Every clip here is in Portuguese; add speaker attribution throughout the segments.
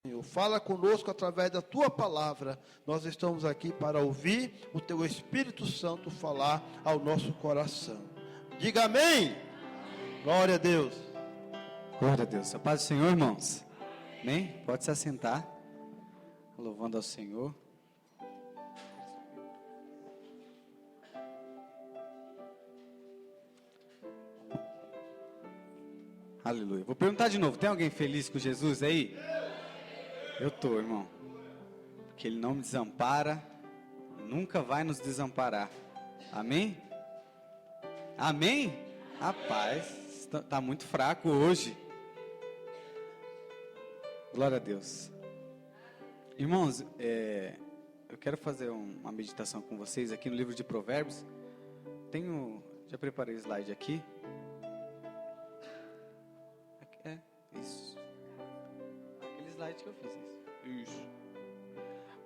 Speaker 1: Senhor, fala conosco através da tua palavra. Nós estamos aqui para ouvir o teu Espírito Santo falar ao nosso coração. Diga amém. Glória a Deus.
Speaker 2: Glória a Deus. A paz do Senhor, irmãos. Amém? Pode se assentar. Louvando ao Senhor. Aleluia. Vou perguntar de novo. Tem alguém feliz com Jesus aí? Eu estou, irmão. Porque Ele não me desampara. Nunca vai nos desamparar. Amém? Amém? Rapaz, está muito fraco hoje. Glória a Deus. Irmãos, eu quero fazer uma meditação com vocês aqui no livro de Provérbios. Já preparei o slide aqui. Isso. Aquele slide que eu fiz. Isso.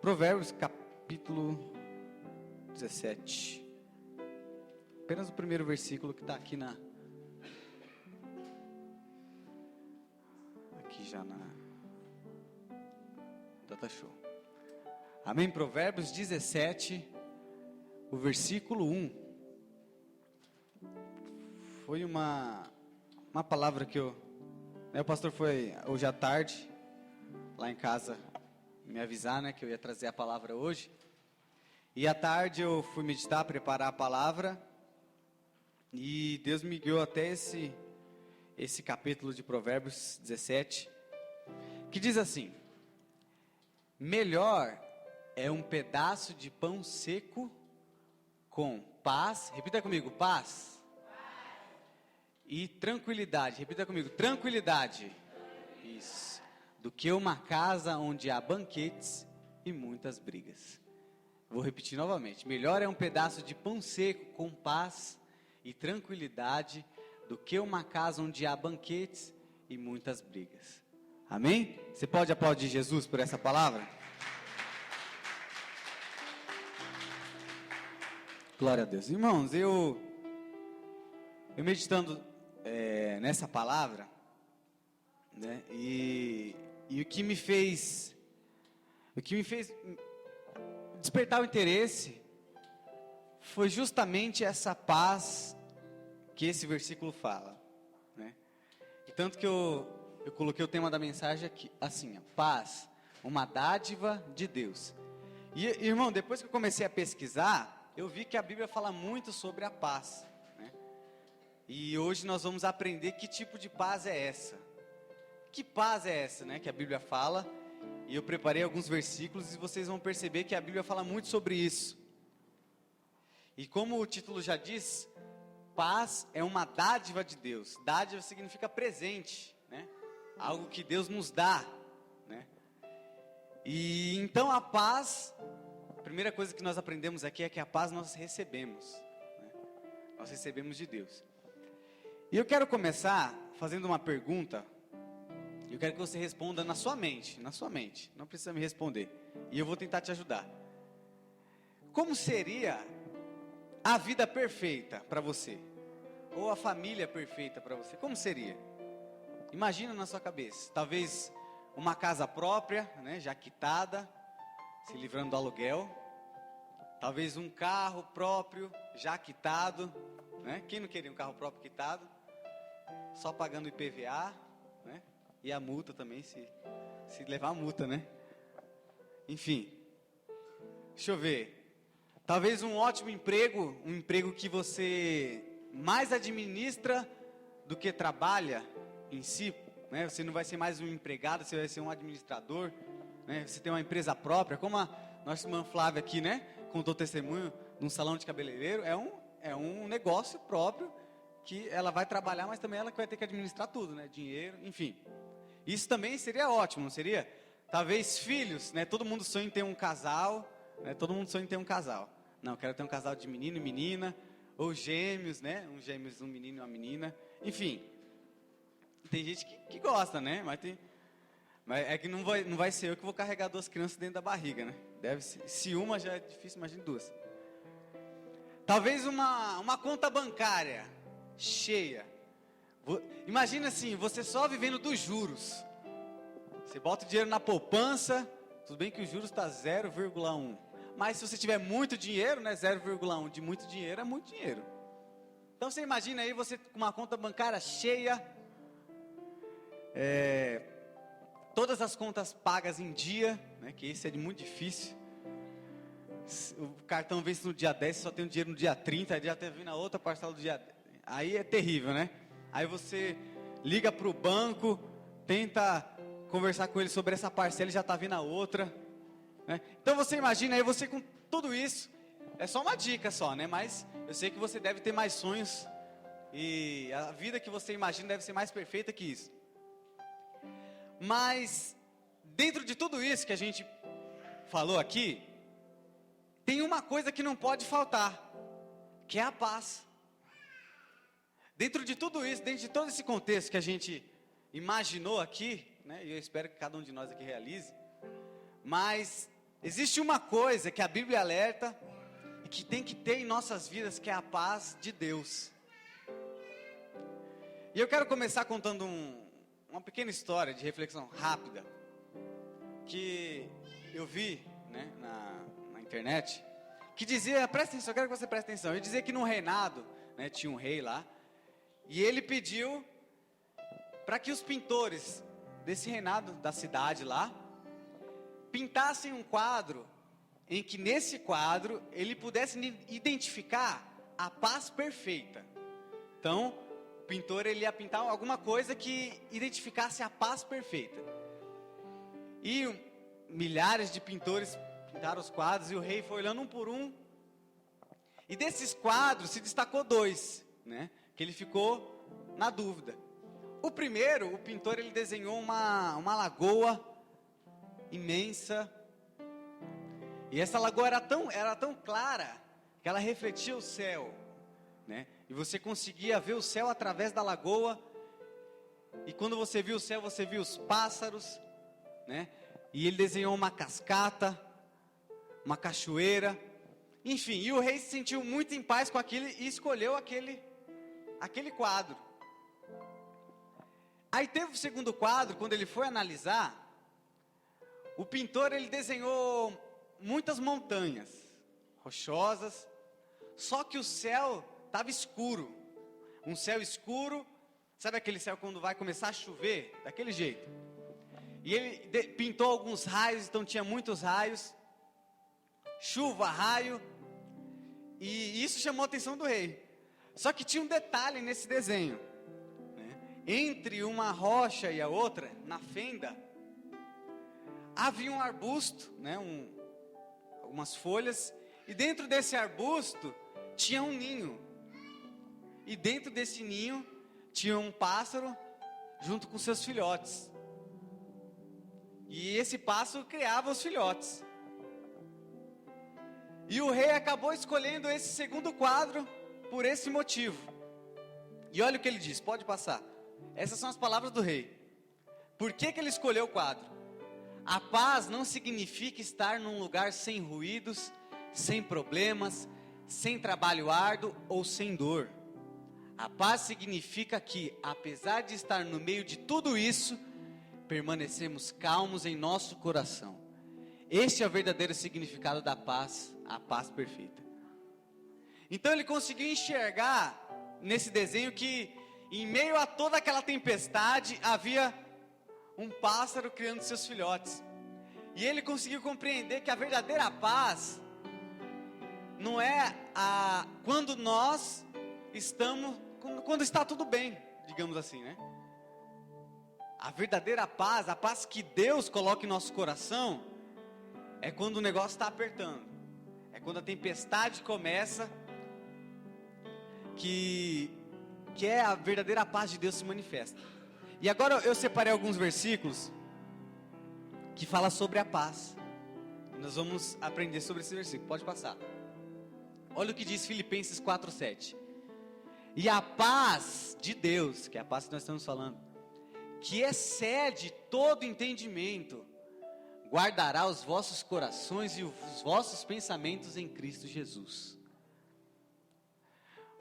Speaker 2: Provérbios, capítulo 17. Apenas o primeiro versículo que está aqui Aqui já na Data Show. Amém? Provérbios 17, o versículo 1. Foi uma palavra que o pastor foi hoje à tarde, lá em casa, me avisar, que eu ia trazer a palavra hoje. E à tarde eu fui meditar, preparar a palavra. E Deus me guiou até esse capítulo de Provérbios 17, que diz assim: melhor é um pedaço de pão seco com paz, repita comigo, paz. E tranquilidade, repita comigo, tranquilidade. Isso. Do que uma casa onde há banquetes e muitas brigas. Vou repetir novamente. Melhor é um pedaço de pão seco com paz e tranquilidade do que uma casa onde há banquetes e muitas brigas. Amém? Você pode aplaudir Jesus por essa palavra? Glória a Deus. Irmãos, eu meditando nessa palavra, e o que me fez despertar o interesse foi justamente essa paz que esse versículo fala, E tanto que eu coloquei o tema da mensagem aqui, assim, paz, uma dádiva de Deus. E, irmão, depois que eu comecei a pesquisar, eu vi que a Bíblia fala muito sobre a paz, E hoje nós vamos aprender que tipo de paz é essa. Que paz é essa, que a Bíblia fala? E eu preparei alguns versículos e vocês vão perceber que a Bíblia fala muito sobre isso. E como o título já diz, paz é uma dádiva de Deus. Dádiva significa presente, Algo que Deus nos dá, E então a paz, a primeira coisa que nós aprendemos aqui é que a paz nós recebemos, Nós recebemos de Deus. E eu quero começar fazendo uma pergunta. Eu quero que você responda na sua mente, não precisa me responder. E eu vou tentar te ajudar. Como seria a vida perfeita para você? Ou a família perfeita para você? Como seria? Imagina na sua cabeça. Talvez uma casa própria, já quitada, se livrando do aluguel. Talvez um carro próprio, já quitado, Quem não queria um carro próprio quitado? Só pagando IPVA, E a multa também, se levar a multa, Enfim, deixa eu ver. Talvez um ótimo emprego, um emprego que você mais administra do que trabalha em si, Você não vai ser mais um empregado, você vai ser um administrador, Você tem uma empresa própria, como a nossa irmã Flávia aqui, contou testemunho num salão de cabeleireiro. É um negócio próprio que ela vai trabalhar, mas também ela vai ter que administrar tudo, dinheiro, enfim. Isso também seria ótimo, não seria? Talvez filhos, Todo mundo sonha em ter um casal, Todo mundo sonha em ter um casal. Não, quero ter um casal de menino e menina, ou gêmeos, Um gêmeos, um menino e uma menina. Enfim, tem gente que gosta, Mas é que não vai ser eu que vou carregar 2 crianças dentro da barriga, Deve ser. Se uma já é difícil, imagine 2. Talvez uma conta bancária cheia. Imagina assim, você só vivendo dos juros. Você bota o dinheiro na poupança, tudo bem que o juros está 0,1. Mas se você tiver muito dinheiro, né, 0,1 de muito dinheiro é muito dinheiro. Então você imagina aí você com uma conta bancária cheia, todas as contas pagas em dia, né, que isso é muito difícil. O cartão vence no dia 10, você só tem o dinheiro no dia 30, aí já tem vindo a outra parcela do dia 10. Aí é terrível, né? Aí você liga para o banco, tenta conversar com ele sobre essa parcela e já está vindo a outra, né? Então você imagina aí você com tudo isso, é só uma dica só, né? Mas eu sei que você deve ter mais sonhos e a vida que você imagina deve ser mais perfeita que isso. Mas dentro de tudo isso que a gente falou aqui, tem uma coisa que não pode faltar, que é a paz. Dentro de tudo isso, dentro de todo esse contexto que a gente imaginou aqui, né, e eu espero que cada um de nós aqui realize, mas existe uma coisa que a Bíblia alerta e que tem que ter em nossas vidas, que é a paz de Deus. E eu quero começar contando uma pequena história de reflexão rápida, que eu vi, né, na internet, que dizia, presta atenção, eu quero que você preste atenção, ele dizia que no reinado, né, tinha um rei lá, e ele pediu para que os pintores desse reinado da cidade lá, pintassem um quadro, em que nesse quadro ele pudesse identificar a paz perfeita. Então, o pintor ele ia pintar alguma coisa que identificasse a paz perfeita. E milhares de pintores pintaram os quadros e o rei foi olhando um por um. E desses quadros se destacou 2, né? Que ele ficou na dúvida. O primeiro, o pintor ele desenhou uma lagoa imensa. E essa lagoa era tão clara que ela refletia o céu, né? E você conseguia ver o céu através da lagoa. E quando você viu o céu, você viu os pássaros, né? E ele desenhou uma cascata, uma cachoeira, enfim, e o rei se sentiu muito em paz com aquilo e escolheu aquele quadro. Aí teve o segundo quadro, quando ele foi analisar, o pintor ele desenhou muitas montanhas rochosas, só que o céu estava escuro, um céu escuro, sabe aquele céu quando vai começar a chover, daquele jeito. E ele pintou alguns raios, então tinha muitos raios, chuva, raio, e isso chamou a atenção do rei. Só que tinha um detalhe nesse desenho, né? Entre uma rocha e a outra, na fenda, havia um arbusto, né? Algumas folhas, e dentro desse arbusto tinha um ninho, e dentro desse ninho tinha um pássaro junto com seus filhotes, e esse pássaro criava os filhotes. E o rei acabou escolhendo esse segundo quadro por esse motivo. E olha o que ele diz, pode passar. Essas são as palavras do rei. Por que ele escolheu o quadro? A paz não significa estar num lugar sem ruídos, sem problemas, sem trabalho árduo ou sem dor. A paz significa que, apesar de estar no meio de tudo isso, permanecemos calmos em nosso coração. Este é o verdadeiro significado da paz, a paz perfeita. Então ele conseguiu enxergar nesse desenho que em meio a toda aquela tempestade havia um pássaro criando seus filhotes. E ele conseguiu compreender que a verdadeira paz não é quando nós estamos, quando está tudo bem, digamos assim, né? A verdadeira paz, a paz que Deus coloca em nosso coração, é quando o negócio está apertando. É quando a tempestade começa, que é a verdadeira paz de Deus se manifesta. E agora eu separei alguns versículos que falam sobre a paz. Nós vamos aprender sobre esse versículo, pode passar. Olha o que diz Filipenses 4:7. E a paz de Deus, que é a paz que nós estamos falando, que excede todo entendimento, guardará os vossos corações e os vossos pensamentos em Cristo Jesus.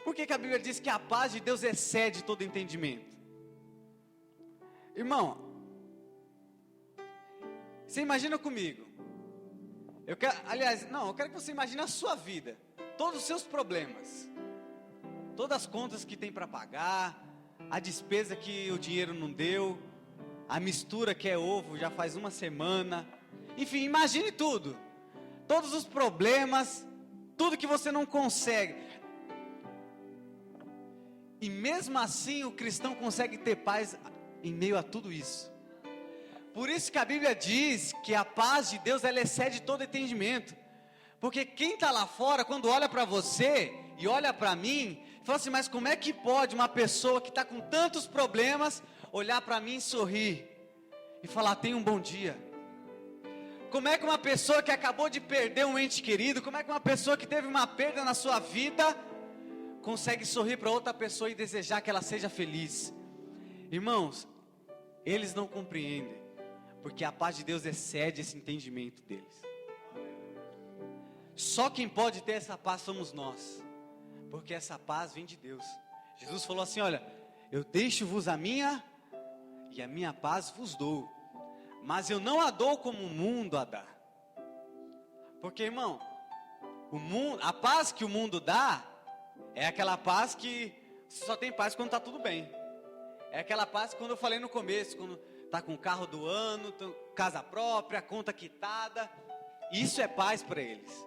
Speaker 2: Por que a Bíblia diz que a paz de Deus excede todo entendimento? Irmão, Você imagina comigo. Eu quero que você imagine a sua vida. Todos os seus problemas. Todas as contas que tem para pagar. A despesa que o dinheiro não deu. A mistura que é ovo já faz uma semana. Enfim, imagine tudo. Todos os problemas. Tudo que você não consegue. E mesmo assim o cristão consegue ter paz em meio a tudo isso. Por isso que a Bíblia diz que a paz de Deus, ela excede todo entendimento. Porque quem está lá fora, quando olha para você e olha para mim, fala assim, mas como é que pode uma pessoa que está com tantos problemas, olhar para mim e sorrir? E falar, tenha um bom dia. Como é que uma pessoa que acabou de perder um ente querido, como é que uma pessoa que teve uma perda na sua vida, consegue sorrir para outra pessoa e desejar que ela seja feliz? Irmãos, eles não compreendem. Porque a paz de Deus excede esse entendimento deles. Só quem pode ter essa paz somos nós. Porque essa paz vem de Deus. Jesus falou assim, olha, eu deixo-vos a minha, e a minha paz vos dou. Mas eu não a dou como o mundo a dá. Porque, irmão, a paz que o mundo dá, é aquela paz que você só tem paz quando está tudo bem. É aquela paz que, quando eu falei no começo, quando está com o carro do ano, casa própria, conta quitada. Isso é paz para eles.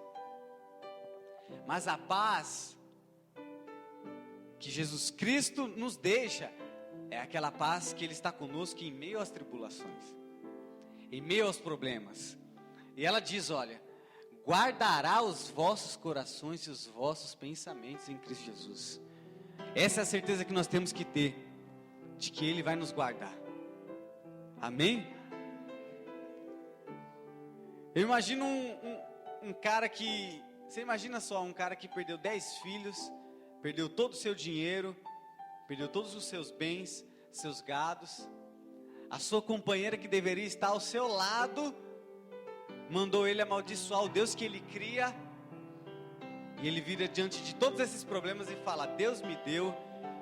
Speaker 2: Mas a paz que Jesus Cristo nos deixa é aquela paz que Ele está conosco em meio às tribulações, em meio aos problemas. E ela diz, olha, guardará os vossos corações e os vossos pensamentos em Cristo Jesus. Essa é a certeza que nós temos que ter, de que Ele vai nos guardar. Amém? Eu imagino um cara que... Você imagina só, um cara que perdeu 10 filhos, perdeu todo o seu dinheiro, perdeu todos os seus bens, seus gados. A sua companheira que deveria estar ao seu lado, mandou ele amaldiçoar o Deus que ele cria. E ele vira diante de todos esses problemas e fala, Deus me deu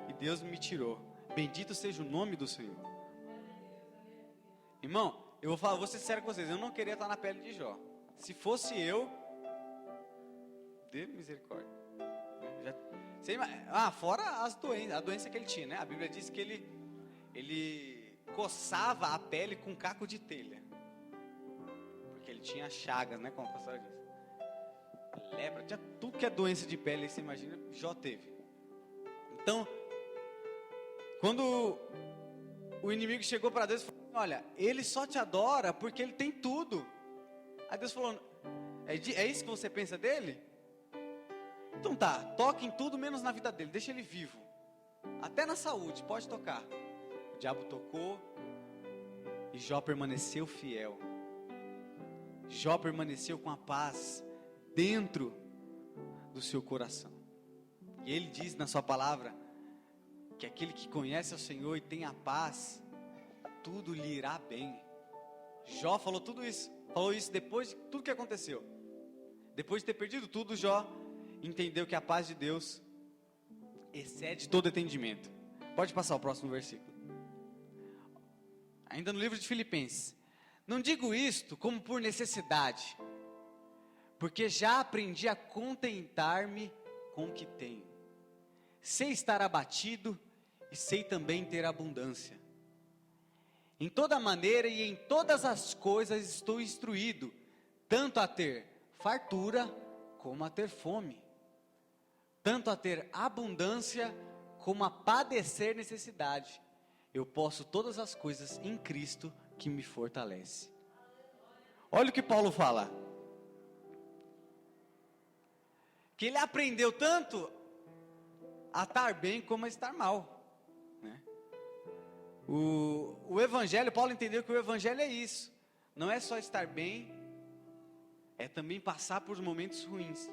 Speaker 2: e Deus me tirou. Bendito seja o nome do Senhor. Irmão, vou ser sincero com vocês, eu não queria estar na pele de Jó. Se fosse eu, dê misericórdia. Fora a doença que ele tinha, né? A Bíblia diz que ele coçava a pele com caco de telha. Porque ele tinha chagas, né? Como a pastora disse. Lepra, tinha tudo que é doença de pele, você imagina, Jó teve. Então, quando o inimigo chegou para Deus e falou, olha, ele só te adora porque ele tem tudo. Aí Deus falou, é isso que você pensa dele? Então tá, toque em tudo menos na vida dele, deixa ele vivo. Até na saúde, pode tocar. O diabo tocou e Jó permaneceu fiel. Jó permaneceu com a paz dentro do seu coração. E ele diz na sua palavra que aquele que conhece o Senhor e tem a paz, tudo lhe irá bem. Jó falou tudo isso. Falou isso depois de tudo que aconteceu. Depois de ter perdido tudo, Jó entendeu que a paz de Deus excede todo entendimento. Pode passar o próximo versículo. Ainda no livro de Filipenses. Não digo isto como por necessidade, porque já aprendi a contentar-me com o que tenho. Sei estar abatido e sei também ter abundância. Em toda maneira e em todas as coisas estou instruído, tanto a ter fartura como a ter fome, tanto a ter abundância como a padecer necessidade. Eu posso todas as coisas em Cristo que me fortalece. Olha o que Paulo fala. Que ele aprendeu tanto a estar bem como a estar mal, né? O evangelho, Paulo entendeu que o evangelho é isso. Não é só estar bem, é também passar por momentos ruins.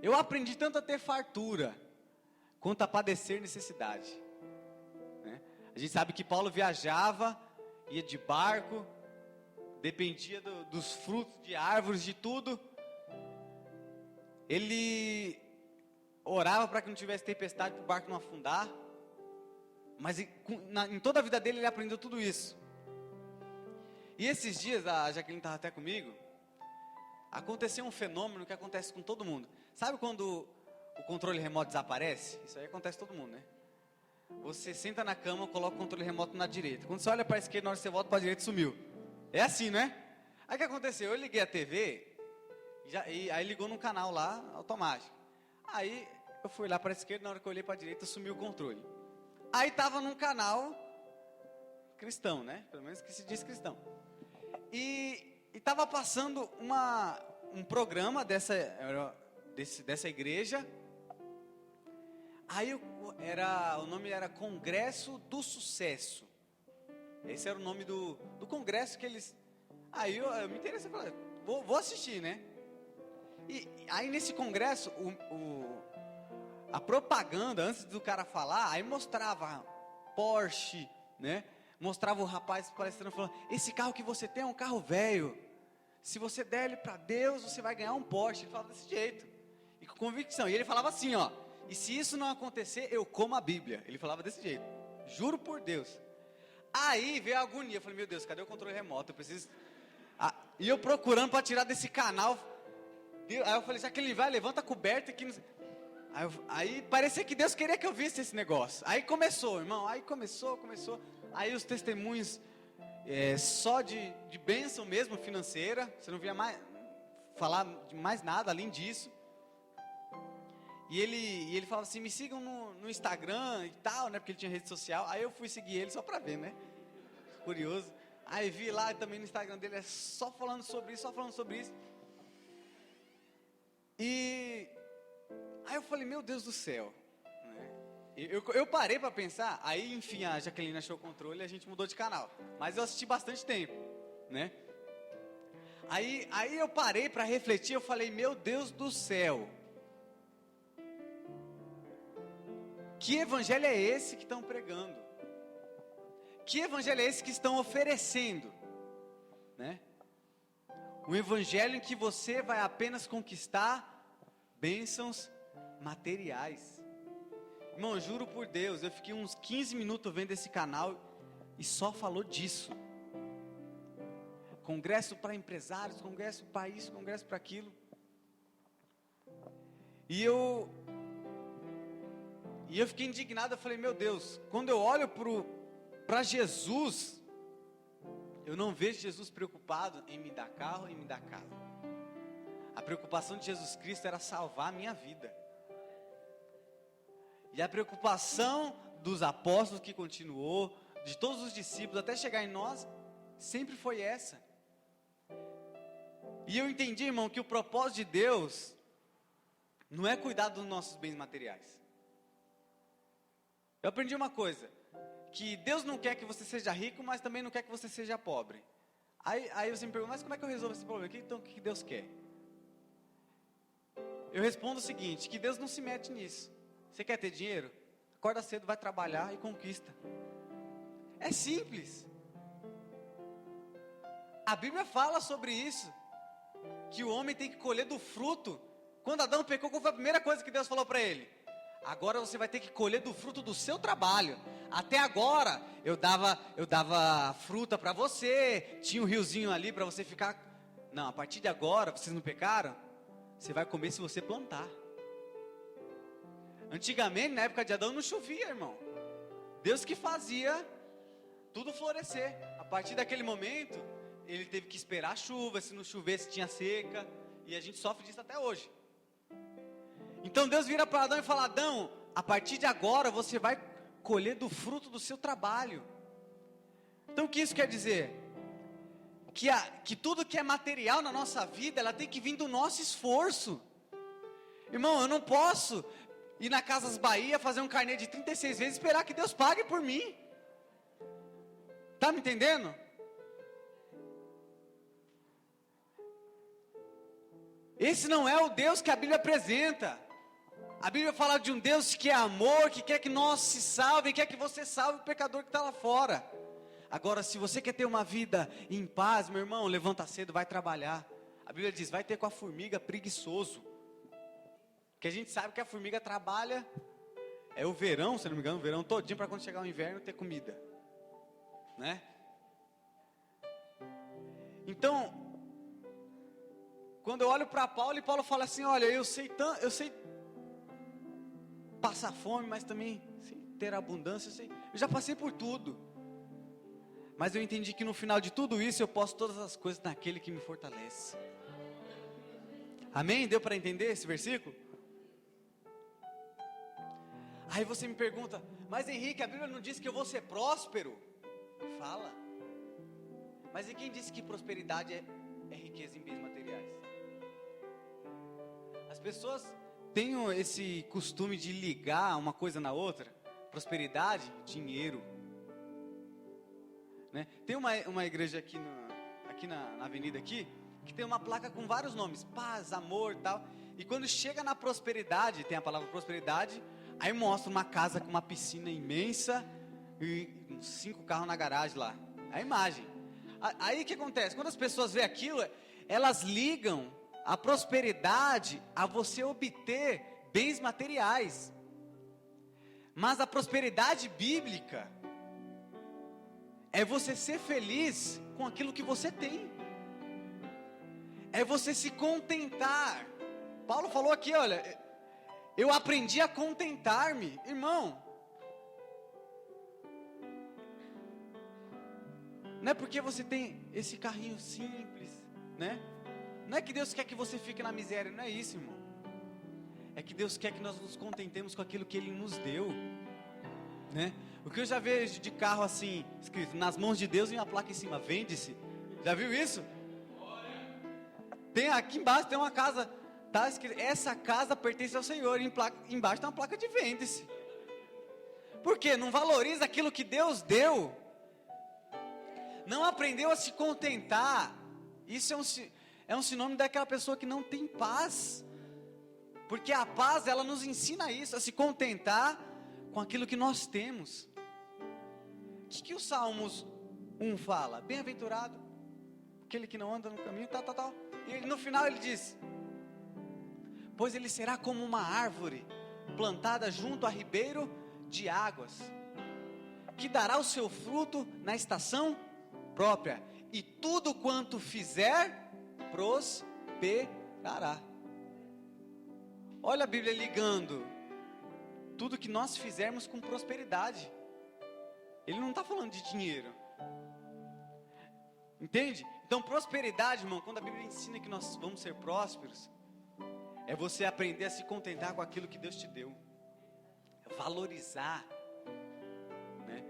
Speaker 2: Eu aprendi tanto a ter fartura, quanto a padecer necessidade, né? A gente sabe que Paulo viajava, ia de barco, dependia dos frutos de árvores, de tudo. Ele orava para que não tivesse tempestade, para o barco não afundar. Mas em toda a vida dele ele aprendeu tudo isso. E esses dias, a Jaqueline estava até comigo, aconteceu um fenômeno que acontece com todo mundo. Sabe quando o controle remoto desaparece? Isso aí acontece com todo mundo, né? Você senta na cama, coloca o controle remoto na direita. Quando você olha para a esquerda, na hora que você volta para a direita, sumiu. É assim, não é? Aí o que aconteceu? Eu liguei a TV, e aí ligou num canal lá, automático. Aí eu fui lá para a esquerda, na hora que eu olhei para a direita, sumiu o controle. Aí estava num canal cristão, né? Pelo menos que se diz cristão. E estava passando um programa dessa igreja. Aí o nome era Congresso do Sucesso. Esse era o nome do congresso que eles... Aí eu me interessei, falei, vou assistir, né? E aí nesse congresso, a propaganda, antes do cara falar, aí mostrava Porsche, né? Mostrava o rapaz palestrando, falando, esse carro que você tem é um carro velho. Se você der ele para Deus, você vai ganhar um Porsche. Ele falava desse jeito, e com convicção. E ele falava assim, ó, e se isso não acontecer, eu como a Bíblia. Ele falava desse jeito, juro por Deus. Aí veio a agonia, eu falei, meu Deus, cadê o controle remoto? Eu preciso... E eu procurando para tirar desse canal. Aí eu falei, já que ele vai, levanta a coberta aqui. Aí parecia que Deus queria que eu visse esse negócio. Aí começou, irmão, aí começou. Aí os testemunhos, só de bênção mesmo financeira. Você não via falar de mais nada além disso. E ele falava assim, me sigam no Instagram e tal, né? Porque ele tinha rede social. Aí eu fui seguir ele só para ver, né? Curioso. Aí vi lá também no Instagram dele, só falando sobre isso. E aí eu falei, meu Deus do céu. Né? Eu parei para pensar, aí enfim a Jaqueline achou o controle e a gente mudou de canal. Mas eu assisti bastante tempo, né? Aí eu parei para refletir, eu falei, meu Deus do céu. Que evangelho é esse que estão pregando? Que evangelho é esse que estão oferecendo? Né? Um evangelho em que você vai apenas conquistar bênçãos materiais. Irmão, eu juro por Deus, eu fiquei uns 15 minutos vendo esse canal e só falou disso. Congresso para empresários, congresso para isso, congresso para aquilo. E eu fiquei indignado, eu falei, meu Deus, quando eu olho para Jesus, eu não vejo Jesus preocupado em me dar carro e me dar casa. A preocupação de Jesus Cristo era salvar a minha vida. E a preocupação dos apóstolos que continuou, de todos os discípulos, até chegar em nós, sempre foi essa. E eu entendi, irmão, que o propósito de Deus não é cuidar dos nossos bens materiais. Eu aprendi uma coisa, que Deus não quer que você seja rico, mas também não quer que você seja pobre. Aí você me pergunta, mas como é que eu resolvo esse problema? Então o que Deus quer? Eu respondo o seguinte, que Deus não se mete nisso. Você quer ter dinheiro? Acorda cedo, vai trabalhar e conquista. É simples. A Bíblia fala sobre isso, que o homem tem que colher do fruto. Quando Adão pecou, qual foi a primeira coisa que Deus falou para ele? Agora você vai ter que colher do fruto do seu trabalho. Até agora eu dava fruta para você, tinha um riozinho ali para você ficar. Não, a partir de agora, vocês não pecaram? Você vai comer se você plantar. Antigamente, na época de Adão, não chovia, irmão. Deus que fazia tudo florescer. A partir daquele momento, ele teve que esperar a chuva. Se não chovesse, tinha seca. E a gente sofre disso até hoje. Então Deus vira para Adão e fala, Adão, a partir de agora você vai colher do fruto do seu trabalho. Então o que isso quer dizer? Que tudo que é material na nossa vida, ela tem que vir do nosso esforço. Irmão, eu não posso ir na Casas Bahia, fazer um carnê de 36 vezes e esperar que Deus pague por mim. Tá me entendendo? Esse não é o Deus que a Bíblia apresenta. A Bíblia fala de um Deus que é amor, que quer que nós se salvem, quer que você salve o pecador que está lá fora. Agora, se você quer ter uma vida em paz, meu irmão, levanta cedo, vai trabalhar. A Bíblia diz, vai ter com a formiga preguiçoso. Porque a gente sabe que a formiga trabalha, é o verão, se não me engano, o verão todinho, para quando chegar o inverno ter comida. Né? Então, quando eu olho para Paulo, e Paulo fala assim, olha, eu sei passar fome, mas também sei ter abundância, eu já passei por tudo. Mas eu entendi que no final de tudo isso, eu posso todas as coisas naquele que me fortalece. Amém? Deu para entender esse versículo? Aí você me pergunta, mas Henrique, a Bíblia não diz que eu vou ser próspero? Fala. Mas e quem disse que prosperidade é riqueza em bens materiais? As pessoas têm esse costume de ligar uma coisa na outra. Prosperidade, dinheiro, né? Tem uma igreja aqui na avenida aqui, que tem uma placa com vários nomes, paz, amor e tal. E quando chega na prosperidade, tem a palavra prosperidade, aí mostra uma casa com uma piscina imensa e 5 carros na garagem lá. A imagem. Aí o que acontece? Quando as pessoas veem aquilo, elas ligam a prosperidade a você obter bens materiais. Mas a prosperidade bíblica é você ser feliz com aquilo que você tem. É você se contentar. Paulo falou aqui, olha, eu aprendi a contentar-me, irmão. Não é porque você tem esse carrinho simples, né? Não é que Deus quer que você fique na miséria, não é isso, irmão. É que Deus quer que nós nos contentemos com aquilo que Ele nos deu, né? O que eu já vejo de carro assim, escrito, nas mãos de Deus, e uma placa em cima, vende-se. Já viu isso? Tem aqui embaixo, tem uma casa, tá escrito, essa casa pertence ao Senhor, e embaixo tem uma placa de vende-se. Por quê? Não valoriza aquilo que Deus deu. Não aprendeu a se contentar. Isso é um sinônimo daquela pessoa que não tem paz. Porque a paz, ela nos ensina isso, a se contentar com aquilo que nós temos. O que o Salmos 1 fala? Bem-aventurado aquele que não anda no caminho, tal. E no final ele diz, pois ele será como uma árvore plantada junto a ribeiro de águas, que dará o seu fruto na estação própria, e tudo quanto fizer, prosperará. Olha a Bíblia ligando tudo que nós fizermos com prosperidade. Ele não está falando de dinheiro, entende? Então prosperidade, irmão, quando a Bíblia ensina que nós vamos ser prósperos, é você aprender a se contentar com aquilo que Deus te deu, valorizar, né?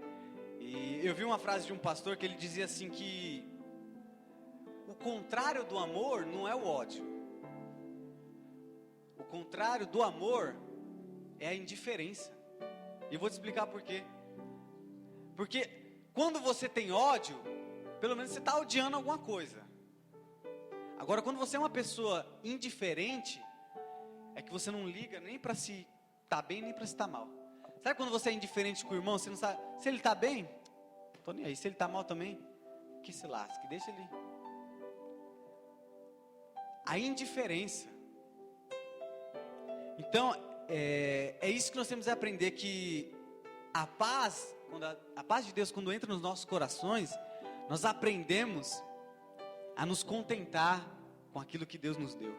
Speaker 2: E eu vi uma frase de um pastor que ele dizia assim que o contrário do amor não é o ódio. O contrário do amor é a indiferença. E eu vou te explicar por quê. Porque quando você tem ódio, pelo menos você está odiando alguma coisa. Agora, quando você é uma pessoa indiferente, é que você não liga nem para se está bem, nem para se está mal. Sabe quando você é indiferente com o irmão, você não sabe se ele está bem? Estou nem aí. Se ele está mal também, que se lasque, deixa ele. A indiferença. Então, é isso que nós temos que aprender, que a paz, a paz de Deus, quando entra nos nossos corações, nós aprendemos a nos contentar com aquilo que Deus nos deu.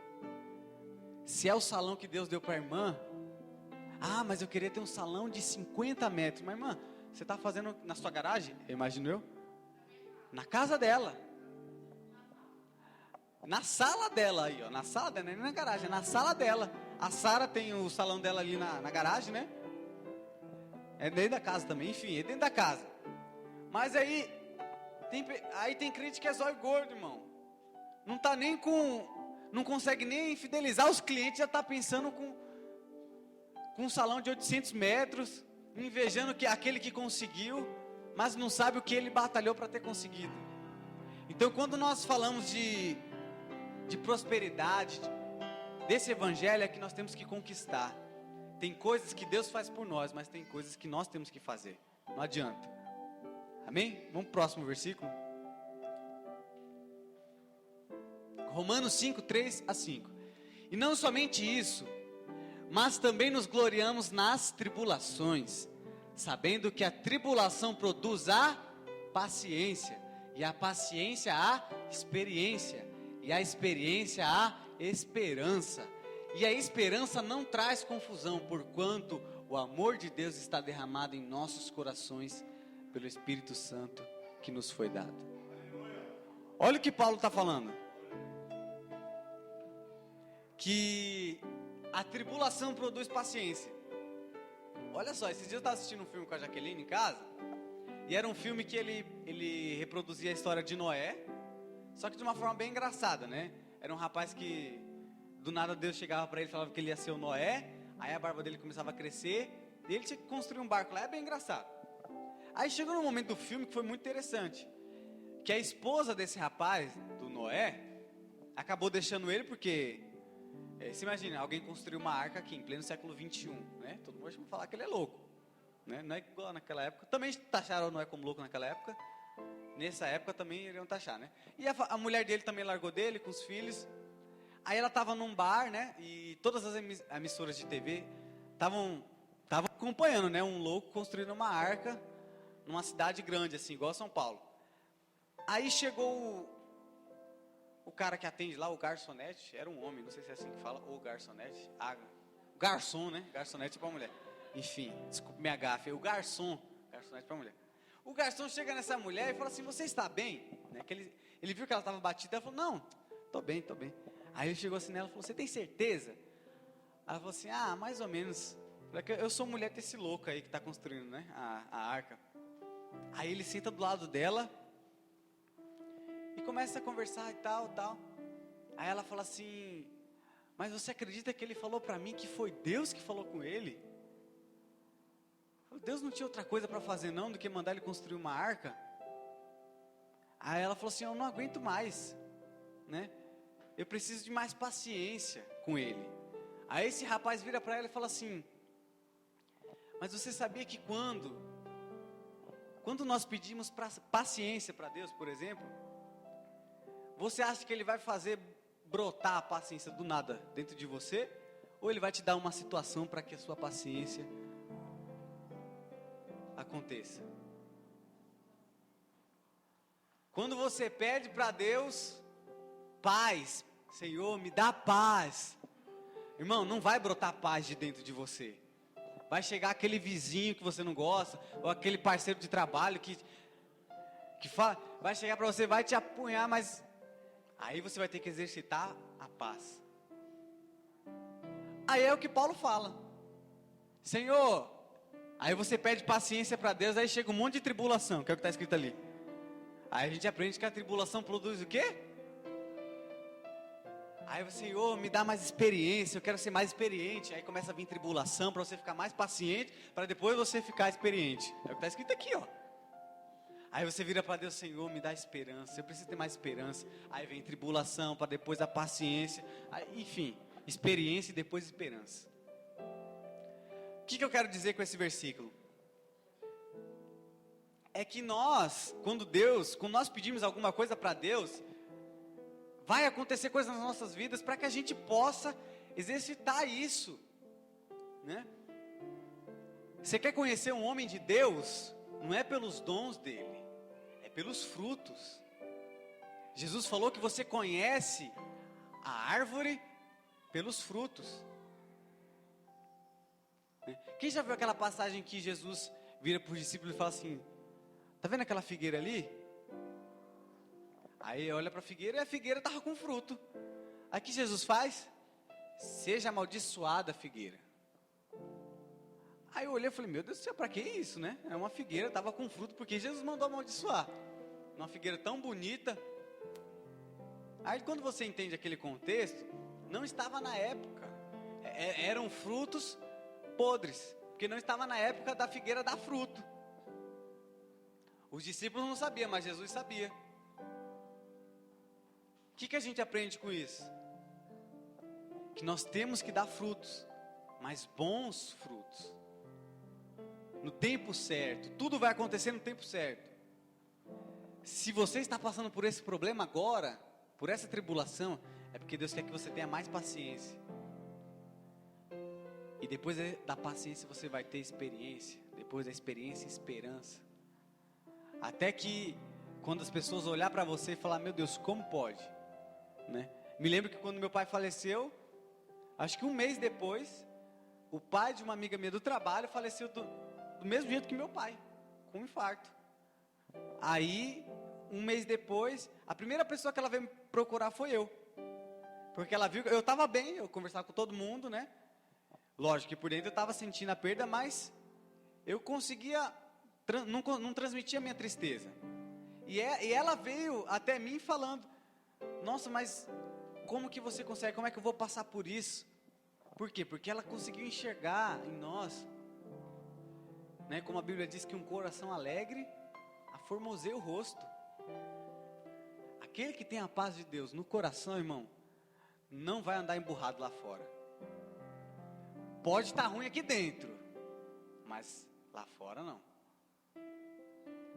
Speaker 2: Se é o salão que Deus deu para a irmã, mas eu queria ter um salão de 50 metros, mas irmã, você está fazendo na sua garagem? Imagino eu, na casa dela, na sala dela aí, ó, na sala dela, não é na garagem, é na sala dela. A Sara tem o salão dela ali na garagem, né? É dentro da casa também, enfim, é dentro da casa. Mas aí tem crente que é zóio gordo, irmão. Não tá nem com, não consegue nem fidelizar os clientes, já está pensando com um salão de 800 metros, invejando aquele que conseguiu, mas não sabe o que ele batalhou para ter conseguido. Então, quando nós falamos de prosperidade, desse evangelho, é que nós temos que conquistar. Tem coisas que Deus faz por nós, mas tem coisas que nós temos que fazer. Não adianta. Amém? Vamos para o próximo versículo. Romanos 5, 3 a 5. E não somente isso, mas também nos gloriamos nas tribulações, sabendo que a tribulação produz a paciência, e a paciência a experiência, e a experiência a esperança. E a esperança não traz confusão, porquanto o amor de Deus está derramado em nossos corações pelo Espírito Santo que nos foi dado. Olha o que Paulo está falando. Que a tribulação produz paciência. Olha só, esses dias eu estava assistindo um filme com a Jaqueline em casa, e era um filme que ele reproduzia a história de Noé, só que de uma forma bem engraçada, né? Era um rapaz que, do nada Deus chegava para ele e falava que ele ia ser o Noé, aí a barba dele começava a crescer, e ele tinha que construir um barco lá, é bem engraçado. Aí chegou num momento do filme que foi muito interessante, que a esposa desse rapaz, do Noé, acabou deixando ele porque, você imagina, alguém construiu uma arca aqui em pleno século 21, né? Todo mundo vai falar que ele é louco, né? Não é igual naquela época, também taxaram o Noé como louco naquela época, nessa época também iriam taxar, né? E a mulher dele também largou dele com os filhos. Aí ela estava num bar, né? E todas as emissoras de TV estavam acompanhando, né? Um louco construindo uma arca numa cidade grande, assim, igual São Paulo. Aí chegou o cara que atende lá, o garçonete, era um homem, não sei se é assim que fala, ou garçonete, o garçom, né? Garçonete para mulher. Enfim, desculpe minha gafe, o garçonete para mulher. O garçom chega nessa mulher e fala assim: você está bem? Né? Que ele viu que ela estava batida, ela falou: não, estou bem. Aí ele chegou assim nela e falou: você tem certeza? Ela falou assim: ah, mais ou menos. Eu sou mulher desse louco aí que está construindo, né, a arca. Aí ele senta do lado dela e começa a conversar e tal. Aí ela fala assim: mas você acredita que ele falou para mim que foi Deus que falou com ele? Deus não tinha outra coisa para fazer não do que mandar ele construir uma arca? Aí ela falou assim: eu não aguento mais, né? Eu preciso de mais paciência com ele. Aí esse rapaz vira para ela e fala assim: mas você sabia que quando nós pedimos paciência para Deus, por exemplo, você acha que ele vai fazer brotar a paciência do nada dentro de você? Ou ele vai te dar uma situação para que a sua paciência aconteça? Quando você pede para Deus paz, Senhor, me dá paz, irmão, não vai brotar paz de dentro de você. Vai chegar aquele vizinho que você não gosta, ou aquele parceiro de trabalho que fala, vai chegar para você, vai te apunhar, mas aí você vai ter que exercitar a paz. Aí é o que Paulo fala: Senhor, aí você pede paciência para Deus, aí chega um monte de tribulação, que é o que está escrito ali. Aí a gente aprende que a tribulação produz o quê? Aí o Senhor, me dá mais experiência, eu quero ser mais experiente. Aí começa a vir tribulação para você ficar mais paciente, para depois você ficar experiente. É o que está escrito aqui, ó. Aí você vira para Deus: Senhor, me dá esperança, eu preciso ter mais esperança. Aí vem tribulação, para depois a paciência. Aí, enfim, experiência e depois esperança. O que eu quero dizer com esse versículo? É que nós, quando nós pedimos alguma coisa para Deus, vai acontecer coisas nas nossas vidas para que a gente possa exercitar isso, né? Você quer conhecer um homem de Deus? Não é pelos dons dele, é pelos frutos. Jesus falou que você conhece a árvore pelos frutos. Quem já viu aquela passagem que Jesus vira para os discípulos e fala assim: tá vendo aquela figueira ali? Aí olha para a figueira e a figueira estava com fruto. Aí o que Jesus faz? Seja amaldiçoada a figueira. Aí eu olhei e falei: meu Deus do céu, para que isso, né? É uma figueira, estava com fruto, porque Jesus mandou amaldiçoar. Uma figueira tão bonita. Aí quando você entende aquele contexto, não estava na época. Eram frutos podres, porque não estava na época da figueira dar fruto. Os discípulos não sabiam, mas Jesus sabia. O que a gente aprende com isso? Que nós temos que dar frutos, mas bons frutos, no tempo certo. Tudo vai acontecer no tempo certo. Se você está passando por esse problema agora, por essa tribulação, é porque Deus quer que você tenha mais paciência. E depois da paciência você vai ter experiência. Depois da experiência, esperança. Até que quando as pessoas olhar para você e falar, meu Deus, como pode? Né? Me lembro que quando meu pai faleceu, acho que um mês depois, o pai de uma amiga minha do trabalho faleceu do mesmo jeito que meu pai, com um infarto. Aí, um mês depois, a primeira pessoa que ela veio me procurar foi eu. Porque ela viu que eu estava bem, eu conversava com todo mundo, né? Lógico que por dentro eu estava sentindo a perda, mas eu conseguia, não transmitia a minha tristeza. E ela veio até mim falando, nossa, mas como que você consegue, como é que eu vou passar por isso? Por quê? Porque ela conseguiu enxergar em nós, né? Como a Bíblia diz que um coração alegre aformoseia o rosto. Aquele que tem a paz de Deus no coração, irmão, não vai andar emburrado lá fora. Pode estar ruim aqui dentro, mas lá fora não.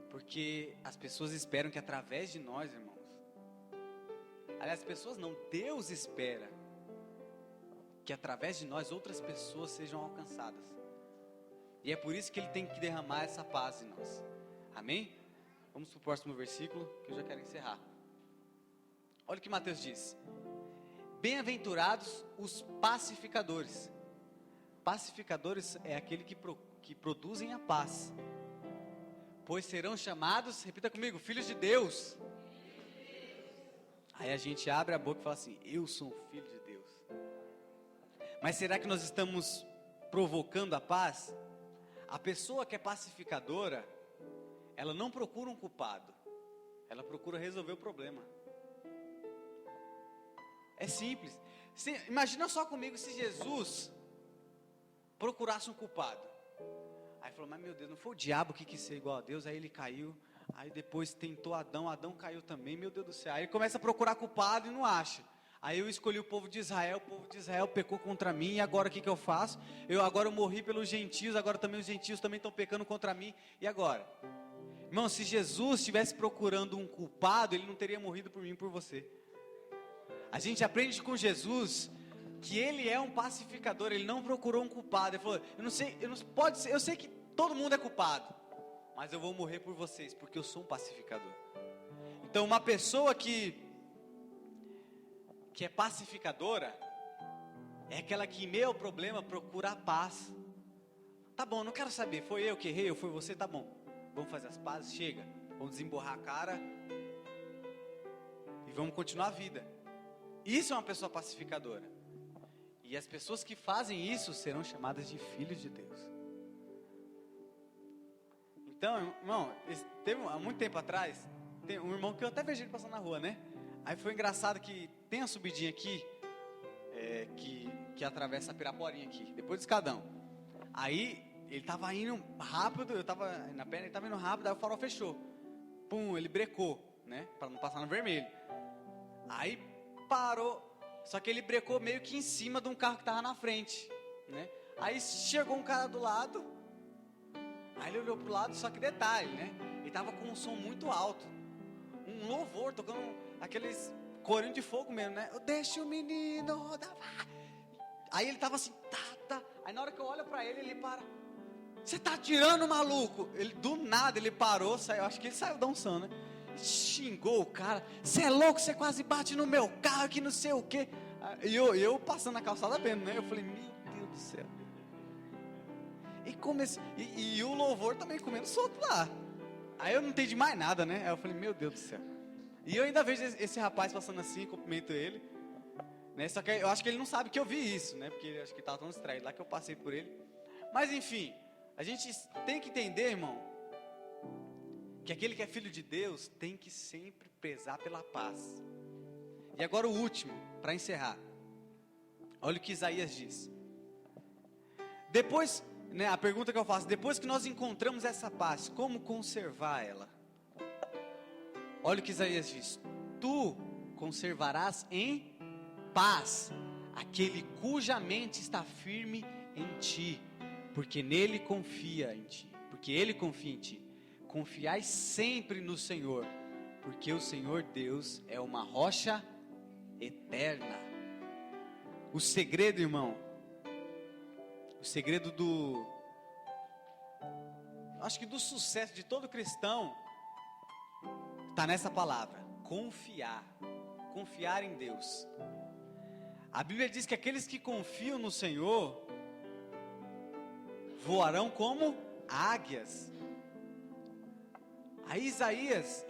Speaker 2: Porque as pessoas esperam que através de nós, irmãos, aliás, as pessoas não, Deus espera que através de nós outras pessoas sejam alcançadas. E é por isso que Ele tem que derramar essa paz em nós. Amém? Vamos para o próximo versículo, que eu já quero encerrar. Olha o que Mateus diz. Bem-aventurados os pacificadores. Pacificadores é aquele que produzem a paz. Pois serão chamados, repita comigo, filhos de Deus. Aí a gente abre a boca e fala assim, eu sou um filho de Deus. Mas será que nós estamos provocando a paz? A pessoa que é pacificadora, ela não procura um culpado, ela procura resolver o problema. É simples. Imagina só comigo se Jesus procurasse um culpado. Aí falou, mas meu Deus, não foi o diabo que quis ser igual a Deus, aí ele caiu, aí depois tentou Adão caiu também, meu Deus do céu. Aí ele começa a procurar culpado e não acha. Aí eu escolhi o povo de Israel pecou contra mim, e agora o que eu faço? Agora eu morri pelos gentios, agora também os gentios também estão pecando contra mim, e agora? Irmão, se Jesus estivesse procurando um culpado, Ele não teria morrido por mim e por você. A gente aprende com Jesus que Ele é um pacificador, Ele não procurou um culpado. Ele falou, eu sei que todo mundo é culpado, mas eu vou morrer por vocês, porque eu sou um pacificador. Então uma pessoa que é pacificadora, é aquela que em meio ao problema procura a paz. Tá bom, não quero saber, foi eu que errei ou foi você, tá bom, vamos fazer as pazes, chega, vamos desemborrar a cara e vamos continuar a vida. Isso é uma pessoa pacificadora. E as pessoas que fazem isso serão chamadas de filhos de Deus. Então, irmão, há muito tempo atrás, tem um irmão que eu até vejo ele passando na rua, né? Aí foi engraçado que tem a subidinha aqui, que atravessa a Piraporinha aqui, depois do escadão. Aí, ele estava indo rápido, eu estava na perna, ele estava indo rápido, aí o farol fechou. Pum, ele brecou, né? Para não passar no vermelho. Aí, parou, só que ele brecou meio que em cima de um carro que estava na frente, né? Aí chegou um cara do lado, aí ele olhou pro lado, só que detalhe, né? Ele estava com um som muito alto, um louvor, tocando aqueles corinho de fogo mesmo, né? Deixa o menino rodar. Aí ele estava assim, tá. Aí na hora que eu olho para ele, ele para. Você tá tirando, maluco? Ele do nada, ele parou, saiu, acho que ele saiu dançando, né? Xingou o cara, você é louco, você quase bate no meu carro, que não sei o quê. E eu passando na calçada vendo, né? Eu falei, meu Deus do céu. E o louvor também comendo solto lá. Aí eu não entendi mais nada, né? Aí eu falei, meu Deus do céu. E eu ainda vejo esse rapaz passando assim, cumprimento ele, né? Só que eu acho que ele não sabe que eu vi isso, né? Porque eu acho que ele estava tão distraído lá que eu passei por ele. Mas enfim, a gente tem que entender, irmão, que aquele que é filho de Deus tem que sempre prezar pela paz. E agora o último, para encerrar. Olha o que Isaías diz. Depois, né, a pergunta que eu faço, depois que nós encontramos essa paz, como conservar ela? Olha o que Isaías diz. Tu conservarás em paz aquele cuja mente está firme em ti, porque ele confia em ti. Confiai sempre no Senhor, porque o Senhor Deus é uma rocha eterna. O segredo, irmão, acho que do sucesso de todo cristão, está nessa palavra, confiar. Confiar em Deus. A Bíblia diz que aqueles que confiam no Senhor voarão como águias. Aí Isaías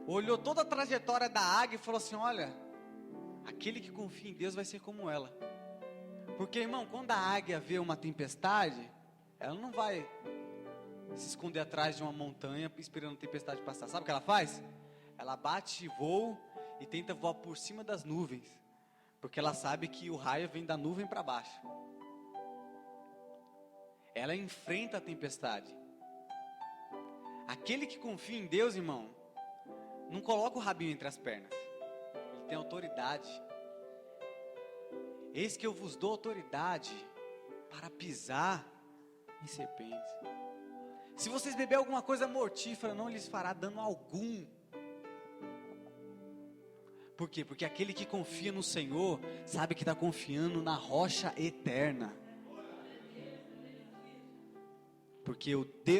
Speaker 2: olhou toda a trajetória da águia e falou assim: olha, aquele que confia em Deus vai ser como ela. Porque, irmão, quando a águia vê uma tempestade, ela não vai se esconder atrás de uma montanha esperando a tempestade passar. Sabe o que ela faz? Ela bate voo e tenta voar por cima das nuvens, porque ela sabe que o raio vem da nuvem para baixo. Ela enfrenta a tempestade. Aquele que confia em Deus, irmão, não coloca o rabinho entre as pernas. Ele tem autoridade. Eis que eu vos dou autoridade para pisar em serpentes. Se vocês beberem alguma coisa mortífera, não lhes fará dano algum. Por quê? Porque aquele que confia no Senhor sabe que está confiando na rocha eterna. Porque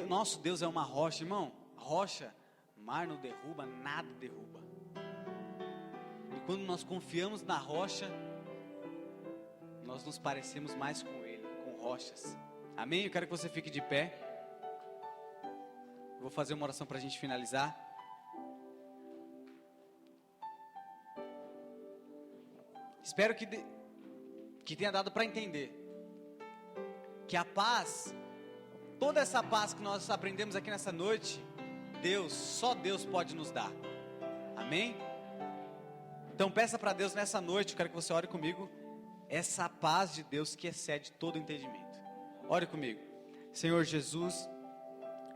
Speaker 2: nosso Deus é uma rocha, irmão. Rocha, mar não derruba, nada derruba. E quando nós confiamos na rocha, nós nos parecemos mais com Ele, com rochas. Amém? Eu quero que você fique de pé. Eu vou fazer uma oração para a gente finalizar. Espero que tenha dado para entender que a paz, toda essa paz que nós aprendemos aqui nessa noite, só Deus pode nos dar. Amém? Então peça para Deus nessa noite, eu quero que você ore comigo, essa paz de Deus que excede todo entendimento. Ore comigo. Senhor Jesus,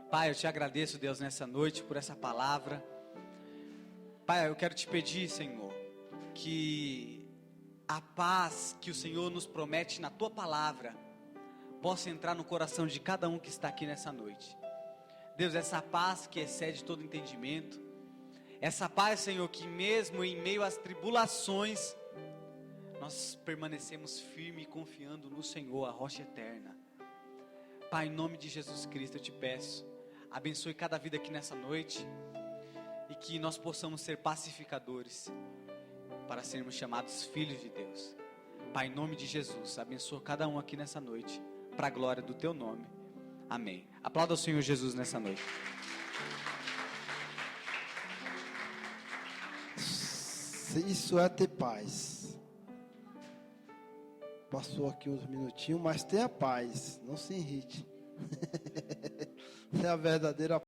Speaker 2: Pai, eu te agradeço, Deus, nessa noite por essa palavra. Pai, eu quero te pedir, Senhor, que a paz que o Senhor nos promete na tua palavra possa entrar no coração de cada um que está aqui nessa noite. Deus, essa paz que excede todo entendimento, essa paz, Senhor, que mesmo em meio às tribulações, nós permanecemos firmes e confiando no Senhor, a rocha eterna. Pai, em nome de Jesus Cristo eu te peço, abençoe cada vida aqui nessa noite, e que nós possamos ser pacificadores, para sermos chamados filhos de Deus. Pai, em nome de Jesus, abençoa cada um aqui nessa noite, para a glória do teu nome. Amém. Aplauda o Senhor Jesus nessa noite.
Speaker 1: Isso é ter paz. Passou aqui uns minutinhos, mas tenha paz, não se irrite. É a verdadeira